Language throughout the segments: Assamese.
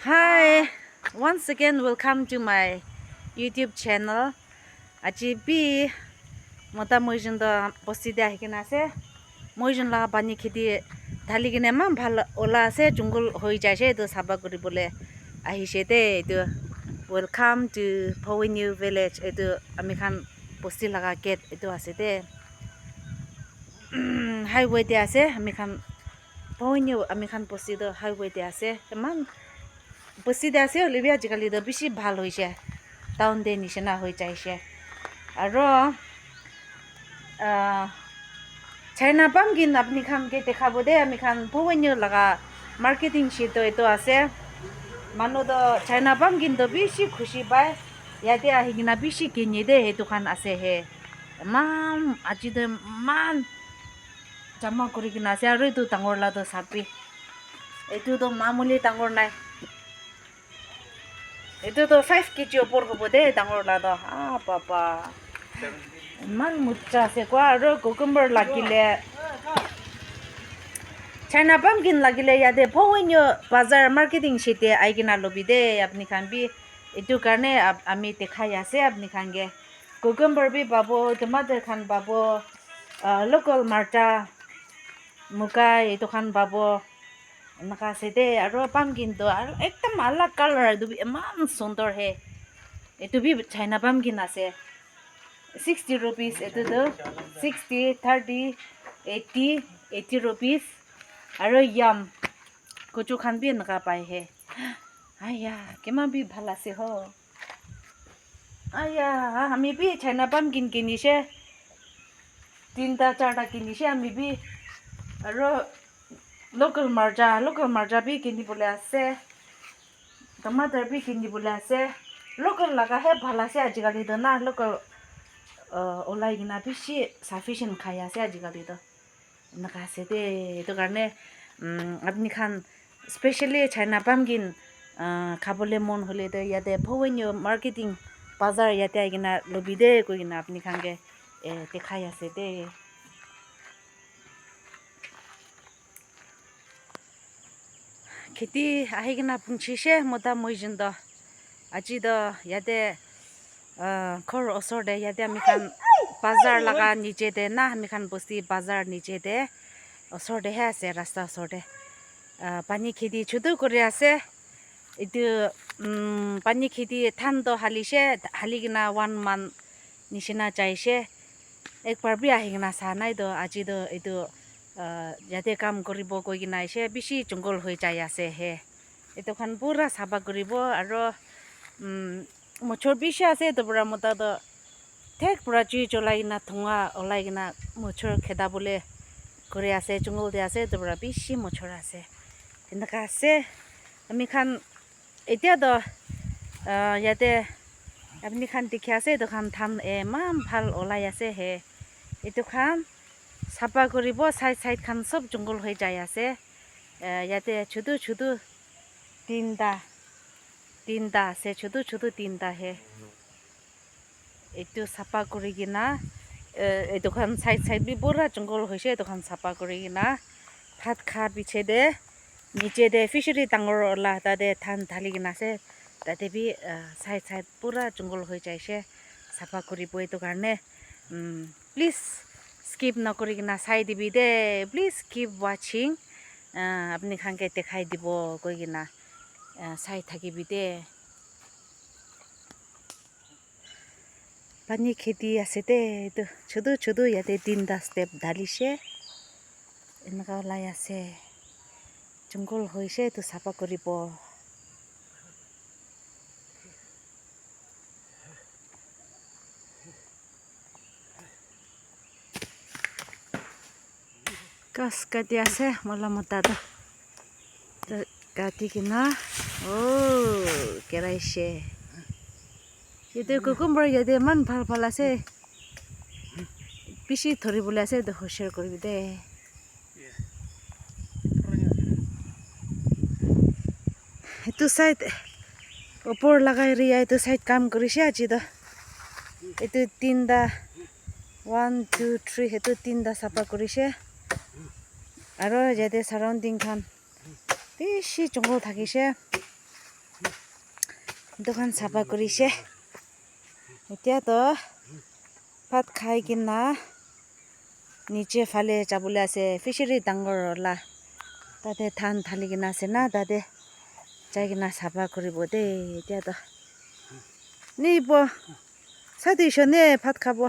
Hi, once again welcome to my YouTube channel. Aji bi mota moijun da posti de ahikena ase. Moijun la pani kheti dhali kine man bhal ola ase jungul hoi jaise to saba kuribole ahishe de to welcome to Powenew village etu ami khan posti laga gate etu ase de highway de ase ami khan Powenew ami khan posti do highway de ase man posti de ase olivia ajikali do bishi bhal hoise town de nishina hoi jaise aro China pumpkin apni khan ke dekhabo de ami khan Powenew laga marketing sheet to eto ase manu do China pumpkin do bishi khushi bai yate ahigina bishi kini de eto khan ase he man aji de man jama kurigina ase aro etu dangor la do sapi etu do mamuli dangor nai etu do 5 kg opor hobo de dangor la do papa man mucha ase kwa aro cucumber lagile China pumpkin lagile yate Powenew bazar marketing sheet e aigina lobi de apni khan bi etu karne ami dekhai ase apni khan ge cucumber bi babo tomato khan babo local marcha muka etu khan babo naka se de aro pumpkin to aro ekdam alag color du eman sundor he etu bi China pumpkin ase 60 rupees etu do 60 30 80 rupees aro yam kuchu khan bi naka pai he aya kema bi bhala se ho aya ami bi China pumpkin kini she tinta charta kini she ami bi aro local marja bi kini bole ase tomato bi kini bole ase local laga he bhala se ajikali do na local olai gina bishi sufficient khaya ase ajikali do naka ase de to karne apni khan specially China pumpkin khabole mon hole de yate Powenew marketing bazar yate agina lobi de koina apni khan ge dekhai ase de kheti ahigina punchi she mota moijin do aji do yate khor osor de yate ami khan bazar laga niche de na ami khan bosti bazar niche de osor de he ase rasta osor de pani kheti chutu kori ase etu pani kheti than do halishe haligina 1 month nishina chaise ekbar bi ahigina sa nai do aji do etu yate kam koribo koigina ise bishi jungol hoi jai ase he etu khan pura saba koribo aro mochor bishi ase to pura mota do thek pura chui cholai na thunga olai gina mochor kheda bole kori ase jungol de ase to pura bishi mochor ase enaka ase ami khan etia do yate apni khan dikhi ase to khan tham eman bhal olai ase he etu khan sapa koribo side khan sob jungol hoi jai ase yate chutu tinta se chutu tinta he etu sapa korigina etu khan side bi pura jungol hoise etu khan sapa korigina phat kha piche de niche de fishery dangor ola ta de than dhali gina ase tate bi side pura jungol hoi jaise sapa koribo etu karne please skip nakori gina sai dibi de please keep watching apni khan ke dekhai dibo koi gina sai thakibi de pani kheti ase de etu chutu yate tinta step dhalishe enaka olai ase jungol hoise to sapa koribo kas kati ase mola mota do kati kina keraishe yate cucumber yate man bhal ase bishi thori bole ase to share koribi de etu side opor lagai ri etu side kam korise aji do etu tinta 1 2 3 etu tinta sapa korise aro yate surrounding khan bishi jungol thakise দোকান চাফা কৰিছে এতিয়াতো ভাত খাই কিনা নিচে ফালে যাবলৈ আছে ফিচাৰী ডাঙৰ ওলা তাতে ধান ঢালি কিনা আছে না তাতে যাই কিনা চাফা কৰিব দেই এতিয়াতো নিব চাদিছনে ভাত খাব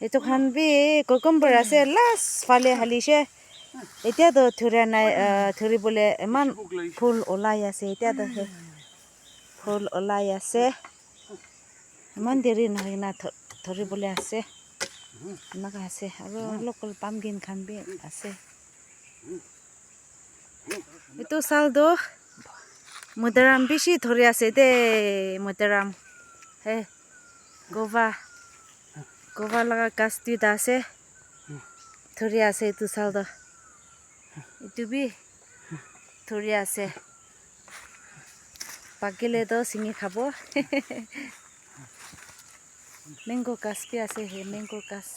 এইটো খান বি কুকুম্বাৰ আছে লাষ্ট ফালে হালিছে এতিয়াতো ধৰা নাই ধৰিবলৈ ইমান ফুল ওলাই আছে এতিয়াতো ফুল ওলাই আছে ইমান দেৰি নহয় না ধৰিবলৈ আছে এনেকুৱা আছে আৰু লোকেল পামকিন খান বি আছে এইটো চালটো মধুৰাম বেছি ধৰি আছে দেই মধুৰাম হে গবা লগা গাছ দুটা আছে ধৰি আছে এইটো চালটো এইটো বি ধৰি আছে পাকিলেতো ছিঙি খাব মেংগো গাছ বি আছে হে মেংগো গাছ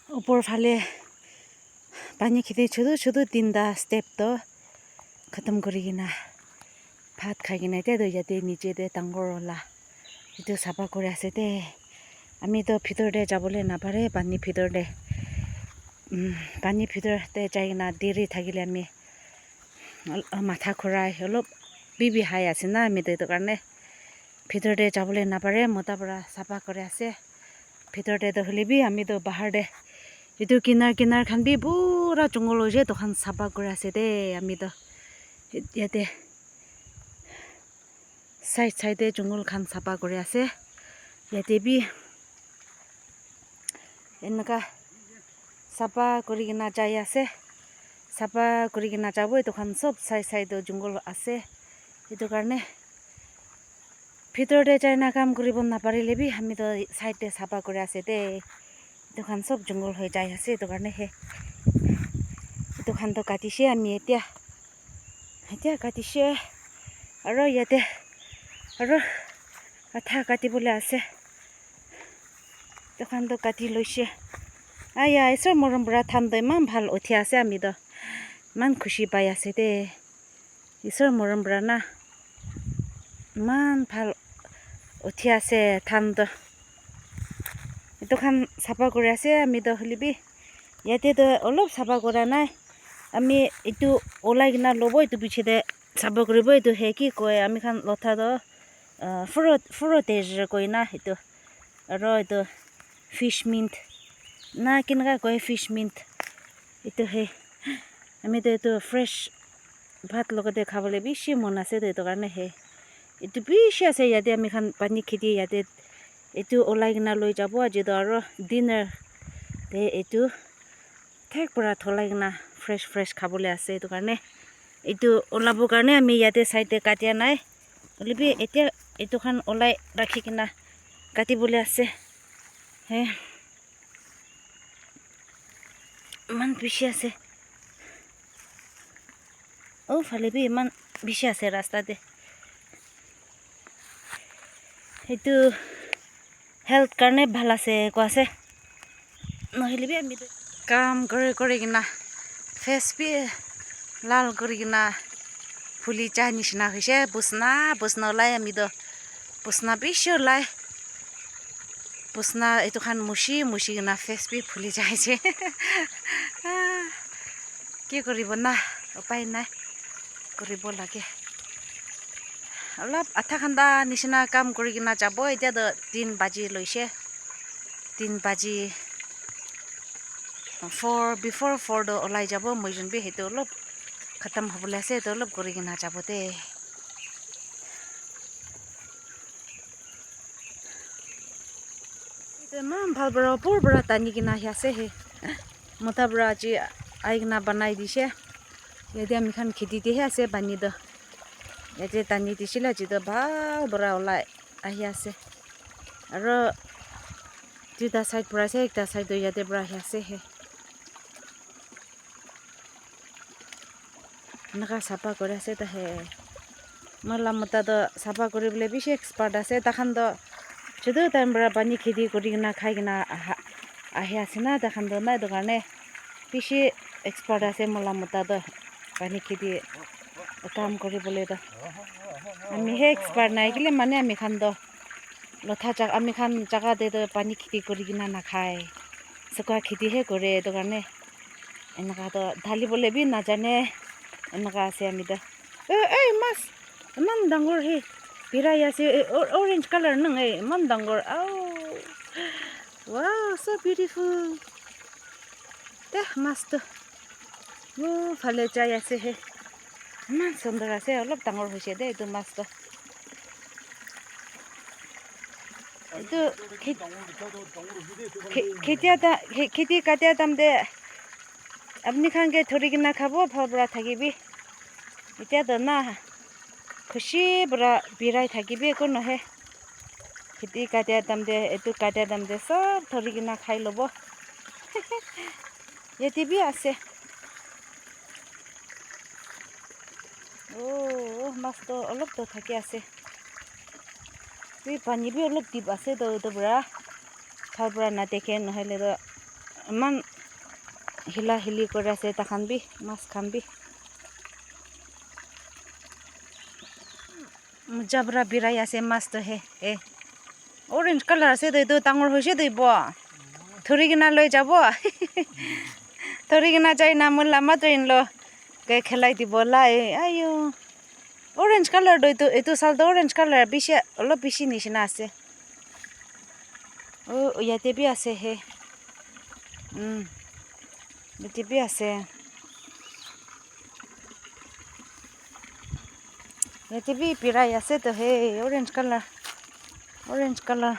ওপৰ ফালে পানী খেতি ছোটো তিনিটা ষ্টেপটো খতম কৰি কিনা ভাত খাই কিনা এতিয়াতো ইয়াতে নিচেতে ডাঙৰ ওলা এইটো চাফা কৰি আছে দেই আমিতো ভিতৰতে যাবলৈ নাপাৰে পানীৰ ভিতৰতে যাই কিনা দেৰি থাকিলে আমি মাথা ঘূৰাই অলপ বিহাই আছে না আমিতো এইটো কাৰণে ভিতৰতে যাবলৈ নাপাৰে মতাৰ পৰা চাফা কৰি আছে ভিতৰতে হ'লে বি আমিতো বাহিৰতে এইটো কিনাৰ খান বি পুৰা জংঘল হৈছে তখন চাফা কৰি আছে দেই আমিতো ইয়াতে চাইডে জংঘল খান চাফা কৰি আছে ইয়াতে বি এনেকুৱা চাফা কৰি কিনা যাই আছে চাফা কৰি কিনা যাব এইটোখন চব চাইডে জংঘল আছে সেইটো কাৰণে ভিতৰতে যাই না কাম কৰিব নাপাৰিলে বি আমিতো চাইডে চাফা কৰি আছে দেই এইটোখন চব জংঘল হৈ যাই আছে এইটো কাৰণে এইটোখনতো কাটিছে আমি এতিয়া কাটিছে আৰু ইয়াতে আৰু আঠা কাটিবলৈ আছে এইটোখনতো কাটি লৈছে আয়া ঈশ্বৰ মৰম পৰা ঠাণ্ডা ইমান ভাল উঠি আছে আমিতো ইমান খুচি পাই আছে দেই ঈশ্বৰ মৰম পৰা না ইমান ভাল উঠি আছে ঠাণ্ডা এইটোখন চাফা কৰি আছে আমিতো হ'লেবি ইয়াতেতো অলপ চাফা কৰা নাই আমি এইটো ওলাই কিনা ল'ব এইটো পিছতে চাফা কৰিব এইটো কি কয় আমি খান লঠাটো ফ্ৰুটেজ কয় না সেইটো আৰু এইটো ফিছ মিণ্ট না কেনেকুৱা কয় ফিছ মিণ্ট এইটো আমিতো এইটো ফ্ৰেছ ভাত লগতে খাবলৈ বেছি মন আছে এইটো কাৰণে এইটো বেছি আছে ইয়াতে আমি খান পানী খেতি ইয়াতে এইটো ওলাই কিনা লৈ যাব আজিতো আৰু ডিনাৰ এইটো ঠেক পৰা থলাই কিনা ফ্ৰেছ খাবলৈ আছে এইটো কাৰণে এইটো ওলাবৰ কাৰণে আমি ইয়াতে চাইডে কাটিয়া নাই হ'লেবি এতিয়া এইটোখন ওলাই ৰাখি কিনা কাটিবলৈ আছে ইমান বেছি আছে ফালে বি ইমান বেছি আছে ৰাস্তাতে সেইটো হেল্থ কাৰণে ভাল আছে কোৱাছে নহ'লে বি আমি কাম কৰি কিনা ফেচ বি লাল কৰি কিনা ফুলি যায় নিচিনা হৈছে বুচনা ওলাই আমিতো বুচনা বেছি ওলাই বুচনা এইটোখন মুচি কিনা ফেচ বি ফুলি যাইছে কি কৰিব না উপায় নাই কৰিব লাগে অলপ আঠা খান্দা নিচিনা কাম কৰি কিনা যাব এতিয়াতো 3 বাজি লৈছে 3 বাজি 4 before 4 ওলাই যাব মই যোনবি সেইটো অলপ খতম হ'বলৈ আছে এইটো অলপ কৰি কিনা যাব দেই এইটো ইমান ভাল পৰা ওপৰ পৰা টানি কিনা আহি আছে মতাৰ পৰা আজি আহি কিনা বনাই দিছে ইয়াতে আমি খান খেতিতেহে আছে পানীটো ইয়াতে টানি দিছিলে যিটো ভাল পৰা ওলাই আহি আছে আৰু দুটা চাইড পৰা আছে একটা চাইড ইয়াতে পৰা আহি আছে এনেকুৱা চাফা কৰি আছে মলা মতাটো চাফা কৰিবলৈ বেছি এক্সপাৰ্ট আছে তাখানতো chudu time bra pani khedi kori na khai na ahe ase na ta khan do na do karne bishi expert ase mola mota do pani khedi কাম কৰিবলৈ তো আমি হে এক্সপাৰ্ট নাই গিলে মানে আমি খান তো লথা জাগা আমি খান জাগাতে তো পানী খেতি কৰি কিনা নাখায় চকুৱা খেতিহে কৰে এইটো কাৰণে এনেকুৱা তো ঢালিবলৈ বি নাজানে এনেকুৱা আছে আমি তো এই মাছ ইমান ডাঙৰ হে বিৰাই আছে অৰেঞ্জ কালাৰ নং এই ইমান ডাঙৰ ৱাও so beautiful দে মাছটো ভালে যাই আছে হে ইমান সুন্দৰ আছে অলপ ডাঙৰ হৈছে দেই এইটো মাছটো এইটো খেতি কাটিয়া দাম দে আপুনি খানকে ধৰি কিনা খাব ভাল পৰা থাকিবি এতিয়াতো না খুচি পৰা বিৰাই থাকিবি একো নহয় খেতি কাটিয়া দাম দে এইটো কাটিয়া দাম দে চব ধৰি কিনা খাই ল'ব ইয়াতে বি আছে মাছটো অলপ তো থাকি আছে পানী বি অলপ ডিপ আছে তো এইটো পৰা ভাল পৰা নাদেখে নহ'লে তো ইমান হিলা হিলি কৰি আছে তাখান বি মাছ খান বি জাবৰা বিৰাই আছে মাছটো হে অৰেঞ্জ কালাৰ আছে তো এইটো ডাঙৰ হৈছে তো ধৰি কিনা লৈ যাব ধৰি কিনা যাই না মোৰ লামা ট্ৰেইন ল খেলাই দিব লাই আইও অৰেঞ্জ কালাৰ এইটো চালটো অৰেঞ্জ কালাৰ বেছি অলপ বেছি নিচিনা আছে ইয়াতে বি আছে হে ইয়াতে বি আছে ইয়াতে বি বিৰাই আছে তো হে অৰেঞ্জ কালাৰ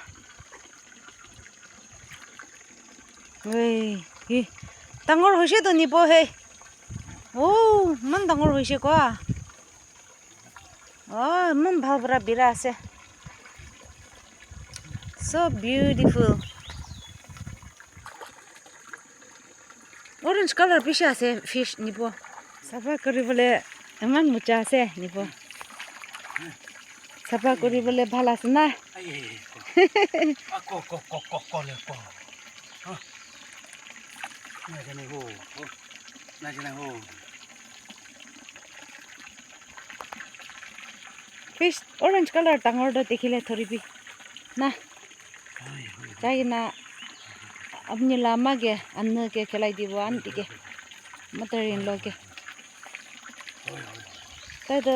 ডাঙৰ হৈছে তো নিব হে ইমান ডাঙৰ হৈছে কোৱা ইমান ভাল পৰা বিৰা আছে so beautiful orange color বেছি আছে fish নিব চাফা কৰিবলৈ ইমান মোচা আছে নিব চাফা কৰিবলৈ ভাল আছে না fish orange color ডাঙৰ দেখিলে ধৰিবি না যাই না আপনি লামাগে আনকে খেলাই দিব আনটিকে মাতাৰিন লগে তাইতো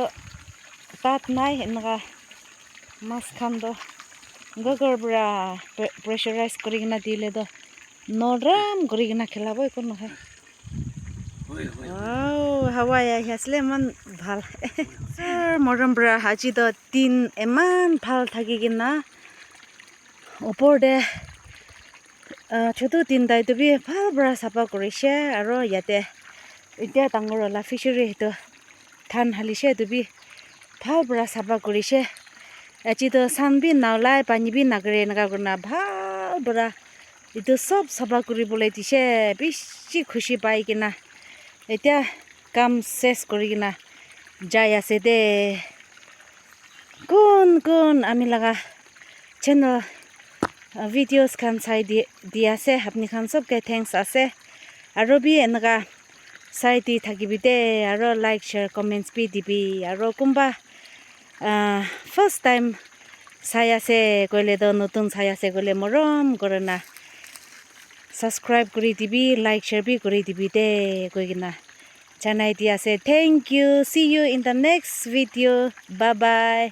তাত নাই এনেকুৱা মাছ খান তো গগৰ পৰা প্ৰেছাৰাইজ কৰি কিনা দিলে তো নৰম কৰি কিনা খেলাব একো নহয় হাৱাই আহি আছিলে ইমান ভাল মৰম পৰা আজি তো দিন ইমান ভাল থাকি কিনা ওপৰতে ছোটো তিনটাইতো বি ভাল পৰা চাফা কৰিছে আৰু ইয়াতে এতিয়া ডাঙৰ ওলা ফিচাৰী সেইটো ধান হালিছে সেইটো বি ভাল পৰা চাফা কৰিছে আজিতো চান বি নাওলাই পানী বি নাগৰে এনেকুৱা কৰি ভাল পৰা এইটো চব চাফা কৰিবলৈ দিছে বেছি খুচি পাই কিনা এতিয়া কাম চেছ কৰি কিনা যাই আছে দে কোন আমি লগা চেনেল ভিডিঅ'ছ খান চাই দি আছে আপুনি খান চবকে থেংকছ আছে আৰু বি এনেকুৱা চাই দি থাকিবি দে আৰু লাইক শ্বেয়াৰ কমেণ্টছ বি দিবি আৰু কোনোবা ফাৰ্ষ্ট টাইম চাই আছে কৰিলে তো নতুন চাই আছে কৰিলে মৰম কৰে না ছাবস্ক্ৰাইব কৰি দিবি লাইক শ্বেয়াৰ বি কৰি দিবি দে কৈ কিনা জানাই দি আছে thank you see you in the next video bye bye